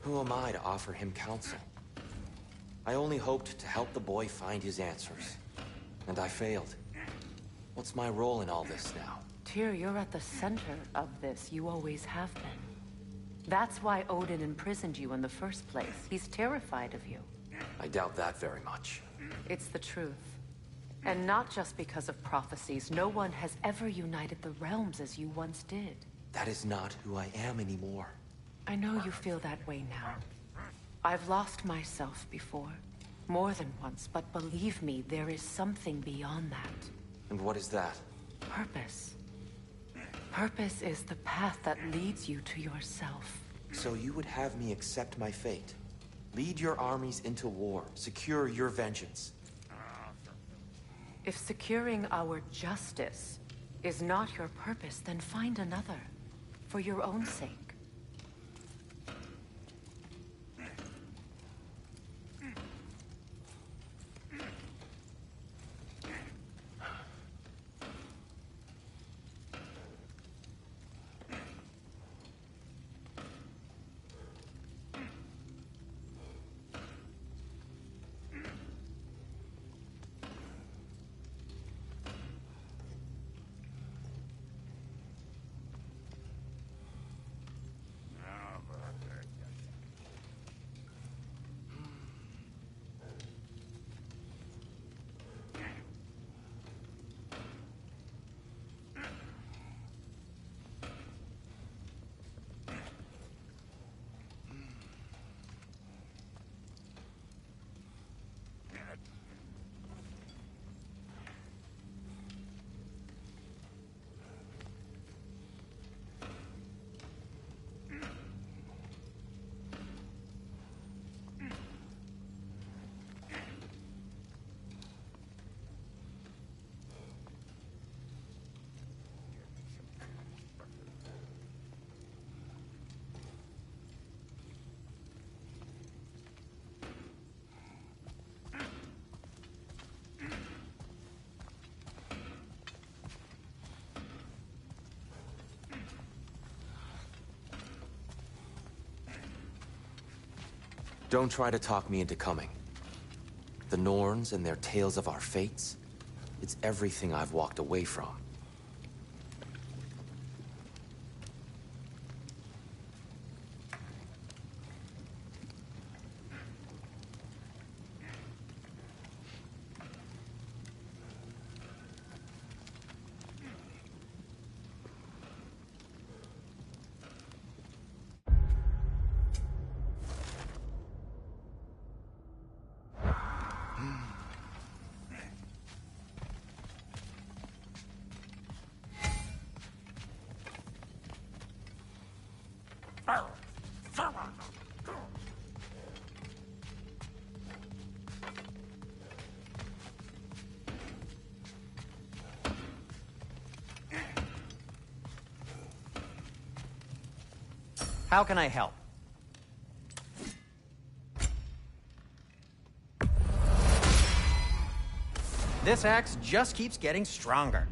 Who am I to offer him counsel? I only hoped to help the boy find his answers. And I failed. What's my role in all this now? Tyr, you're at the center of this. You always have been. That's why Odin imprisoned you in the first place. He's terrified of you. I doubt that very much. It's the truth. And not just because of prophecies. No one has ever united the realms as you once did. That is not who I am anymore. I know you feel that way now. I've lost myself before. More than once, but believe me, there is something beyond that. And what is that? Purpose. Purpose is the path that leads you to yourself. So you would have me accept my fate? Lead your armies into war, secure your vengeance. If securing our justice is not your purpose, then find another. For your own sake. Don't try to talk me into coming. The Norns and their tales of our fates, it's everything I've walked away from. How can I help? This axe just keeps getting stronger.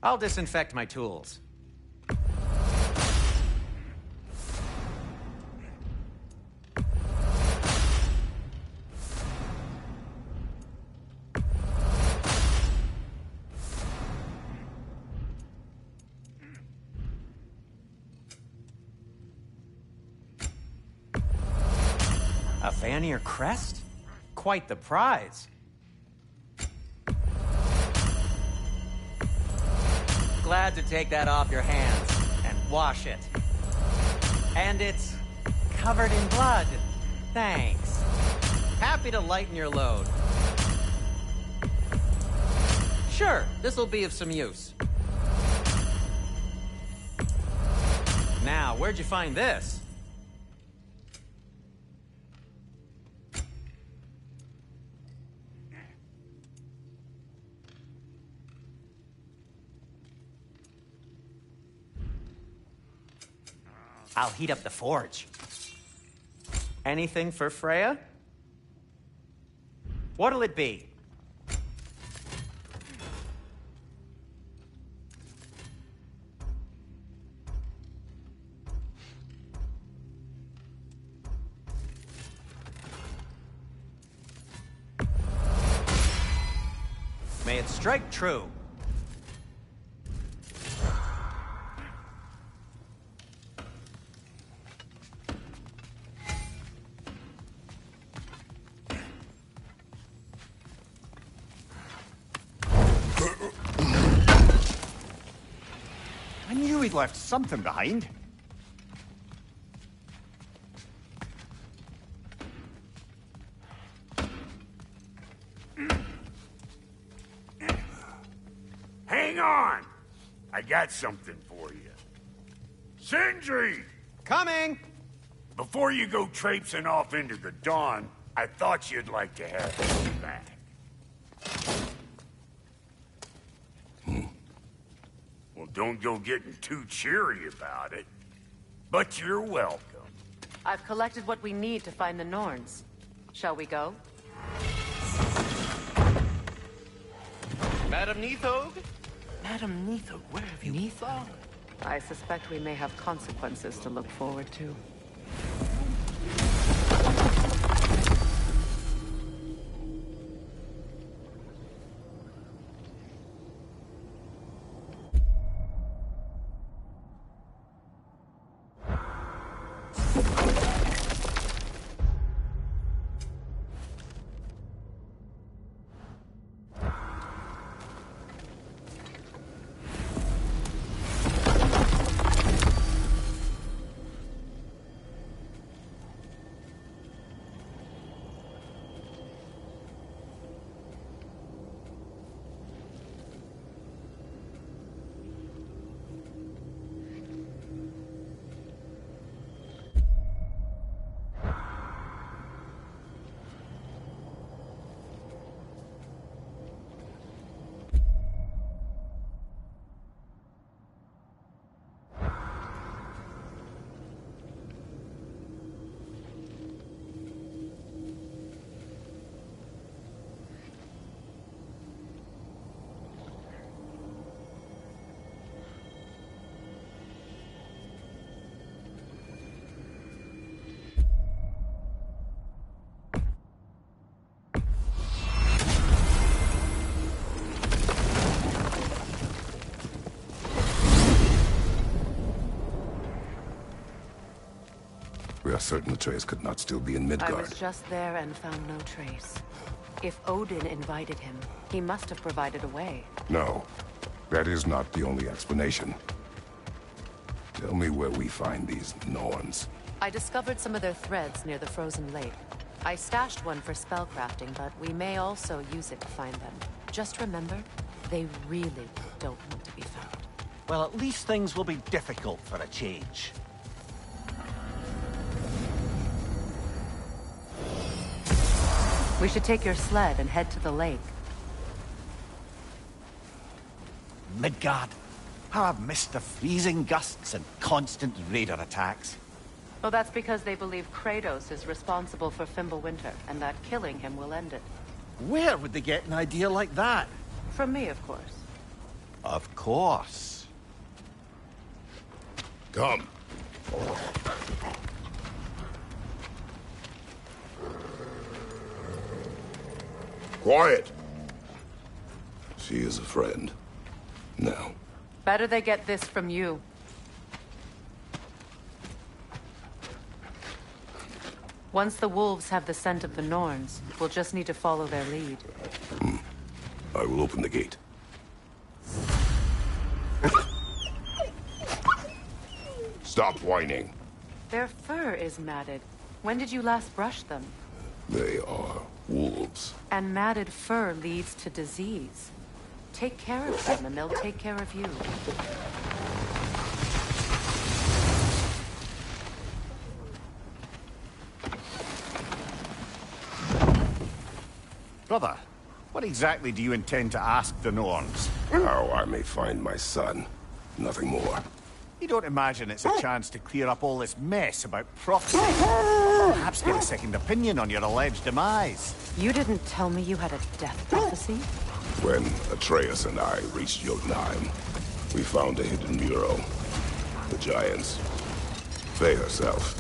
I'll disinfect my tools. A Vanir crest? Quite the prize. Glad to take that off your hands and wash it. And it's covered in blood. Thanks. Happy to lighten your load. Sure, this'll be of some use. Now, where'd you find this? I'll heat up the forge. Anything for Freya? What'll it be? May it strike true. I knew he'd left something behind. Hang on! I got something for you. Sindri! Coming! Before you go traipsing off into the dawn, I thought you'd like to have this back. Well, don't go getting too cheery about it. But you're welcome. I've collected what we need to find the Norns. Shall we go? Madam Neathog? Madam Neathog, where have you gone? I suspect we may have consequences to look forward to. We are certain the trace could not still be in Midgard. I was just there and found no trace. If Odin invited him, he must have provided a way. No, that is not the only explanation. Tell me where we find these Norns. I discovered some of their threads near the frozen lake. I stashed one for spellcrafting, but we may also use it to find them. Just remember, they really don't want to be found. Well, at least things will be difficult for a change. We should take your sled and head to the lake. Midgard. How I've missed the freezing gusts and constant raider attacks. Well, that's because they believe Kratos is responsible for Fimbulwinter, and that killing him will end it. Where would they get an idea like that? From me, of course. Of course. Come. Quiet. She is a friend. Now. Better they get this from you. Once the wolves have the scent of the Norns, we'll just need to follow their lead. I will open the gate. Stop whining. Their fur is matted. When did you last brush them? They are wolves. And matted fur leads to disease. Take care of them, and they'll take care of you. Brother, what exactly do you intend to ask the Norns? How I may find my son. Nothing more. You don't imagine it's a chance to clear up all this mess about prophecy? Perhaps get a second opinion on your alleged demise. You didn't tell me you had a death prophecy? When Atreus and I reached Jotunheim, we found a hidden mural. The Giants, Faye herself,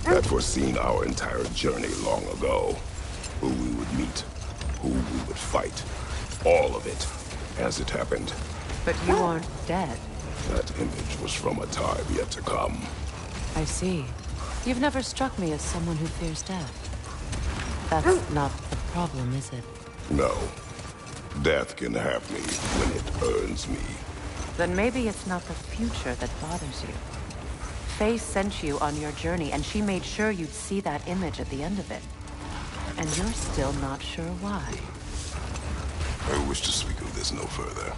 had foreseen our entire journey long ago. Who we would meet, who we would fight. All of it, as it happened. But you aren't dead. That image was from a time yet to come. I see. You've never struck me as someone who fears death. That's not the problem, is it? No. Death can have me when it earns me. Then maybe it's not the future that bothers you. Faye sent you on your journey, and she made sure you'd see that image at the end of it. And you're still not sure why. I wish to speak of this no further.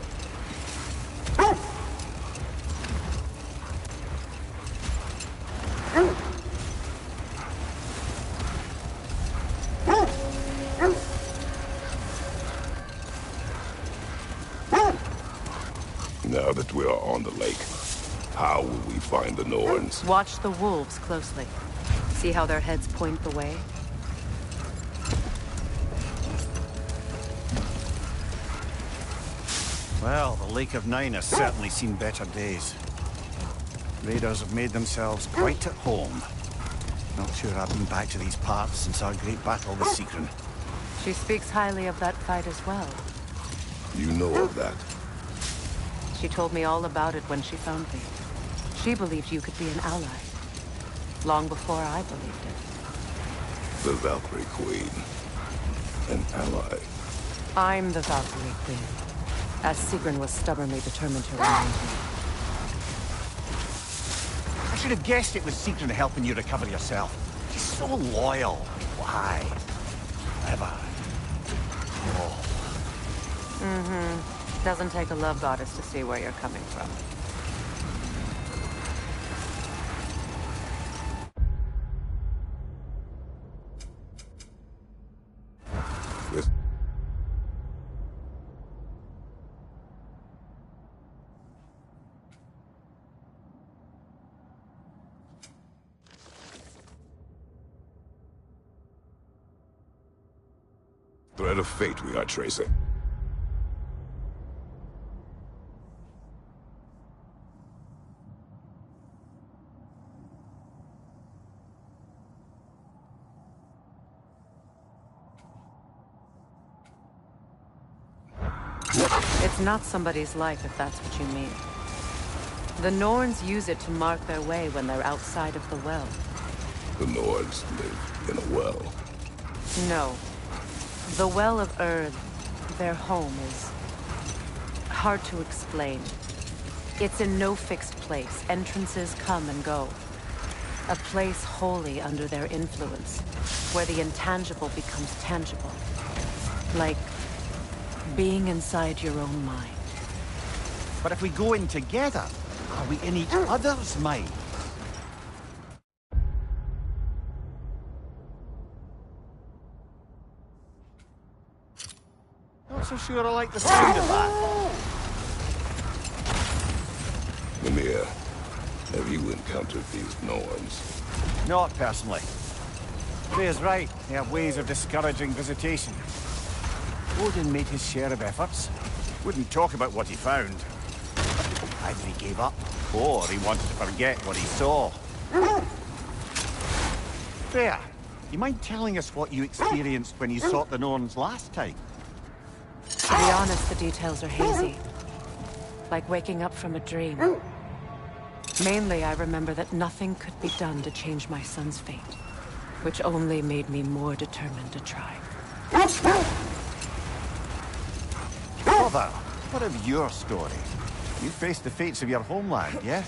Now that we are on the lake, how will we find the Norns? Watch the wolves closely. See how their heads point the way? Well, the Lake of Nine has certainly seen better days. Raiders have made themselves quite at home. Not sure I've been back to these parts since our great battle with Sigrun. She speaks highly of that fight as well. You know of that? She told me all about it when she found me. She believed you could be an ally. Long before I believed it. The Valkyrie Queen. An ally. I'm the Valkyrie Queen. As Sigrun was stubbornly determined to remind me. I should have guessed it was Sigrun helping you recover yourself. She's so loyal. Why? Ever. Oh. Mm-hmm. Doesn't take a love goddess to see where you're coming from. Yes. Thread of fate we are tracing. It's not somebody's life, if that's what you mean. The Norns use it to mark their way when they're outside of the well. The Nords live in a well. No. The Well of Earth, their home, is hard to explain. It's in no fixed place. Entrances come and go. A place wholly under their influence, where the intangible becomes tangible. Like being inside your own mind. But if we go in together, are we in each other's mind? Not so sure I like the sound of that. Mimir, have you encountered these Norns? Not personally. Freya's right. They have ways of discouraging visitation. Odin made his share of efforts. Wouldn't talk about what he found. Either he gave up, or he wanted to forget what he saw. Freya, you mind telling us what you experienced when you sought the Norns last time? To be honest, the details are hazy. Like waking up from a dream. Mainly, I remember that nothing could be done to change my son's fate. Which only made me more determined to try. Father, what of your story? You faced the fates of your homeland, yeah?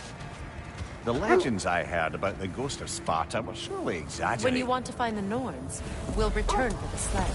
The legends I heard about the ghost of Sparta were surely exaggerated. When you want to find the Norns, we'll return for the sled.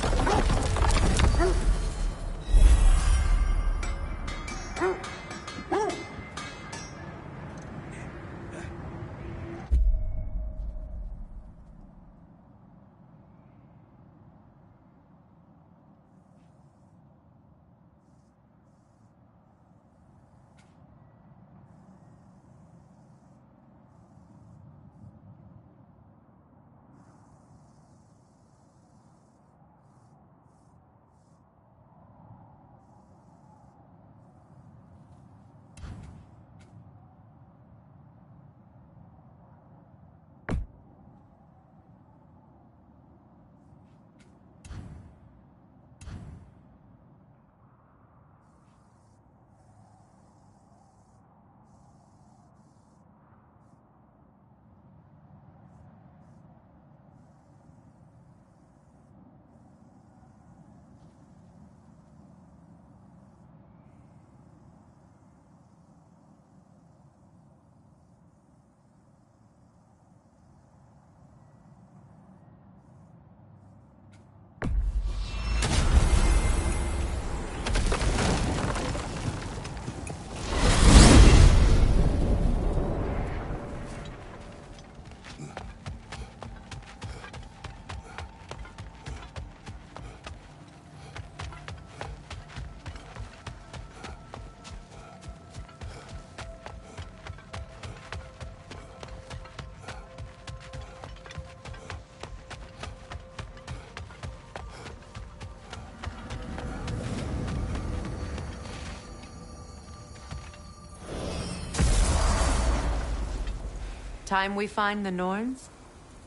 Time we find the Norns?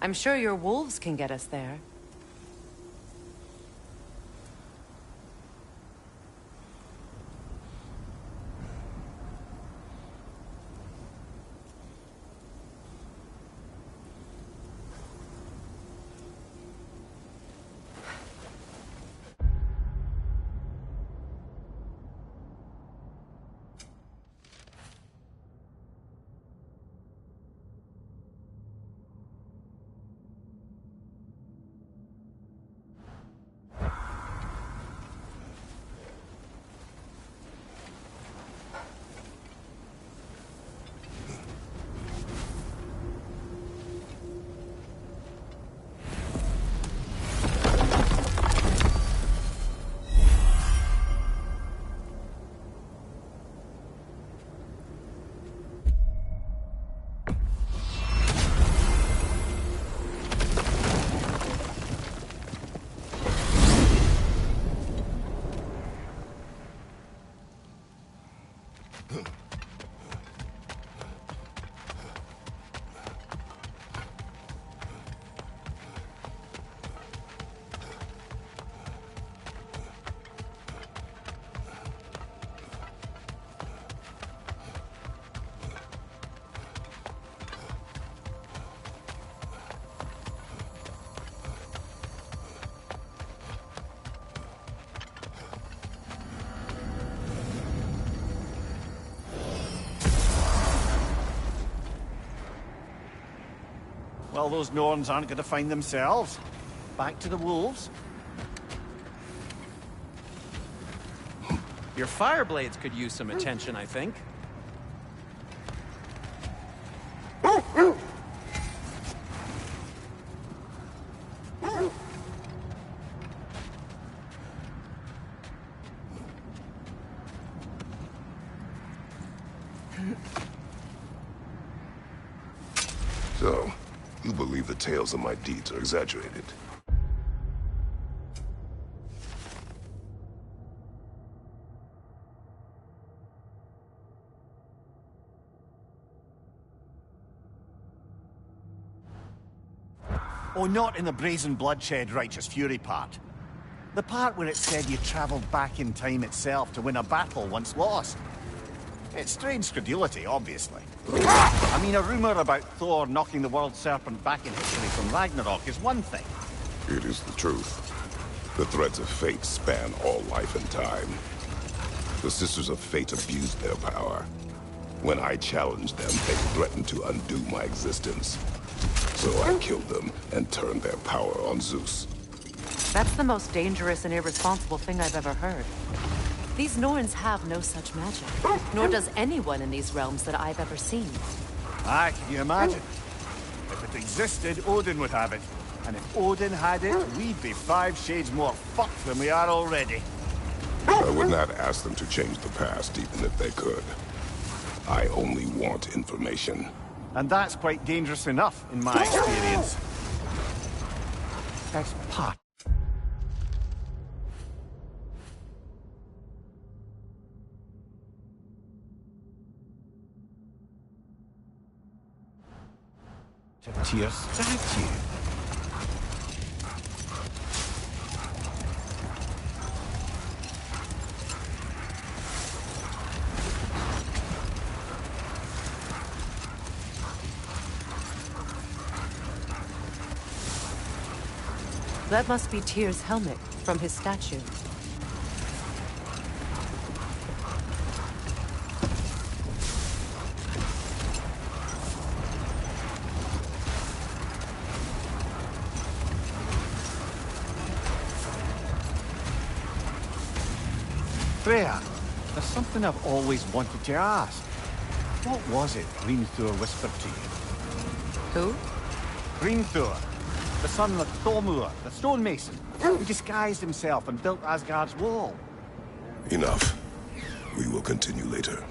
I'm sure your wolves can get us there. Well, those Norns aren't going to find themselves. Back to the wolves. Your fire blades could use some attention, I think. So, you believe the tales of my deeds are exaggerated? Oh, not in the brazen bloodshed righteous fury part. The part where it said you travelled back in time itself to win a battle once lost. It's strange credulity, obviously. I mean, a rumour about Thor knocking the world serpent back in history from Ragnarok is one thing. It is the truth. The threads of fate span all life and time. The Sisters of Fate abused their power. When I challenged them, they threatened to undo my existence. So I killed them and turned their power on Zeus. That's the most dangerous and irresponsible thing I've ever heard. These Norns have no such magic, nor does anyone in these realms that I've ever seen. Aye, can you imagine? If it existed, Odin would have it. And if Odin had it, we'd be 5 shades more fucked than we are already. I would not ask them to change the past, even if they could. I only want information. And that's quite dangerous enough, in my experience. That's part. To tears statue. That must be Tyr's helmet from his statue. Freya, there's something I've always wanted to ask. What was it Hrimthur whispered to you? Who? Hrimthur, the son of Thormur, the stonemason, who disguised himself and built Asgard's wall. Enough. We will continue later.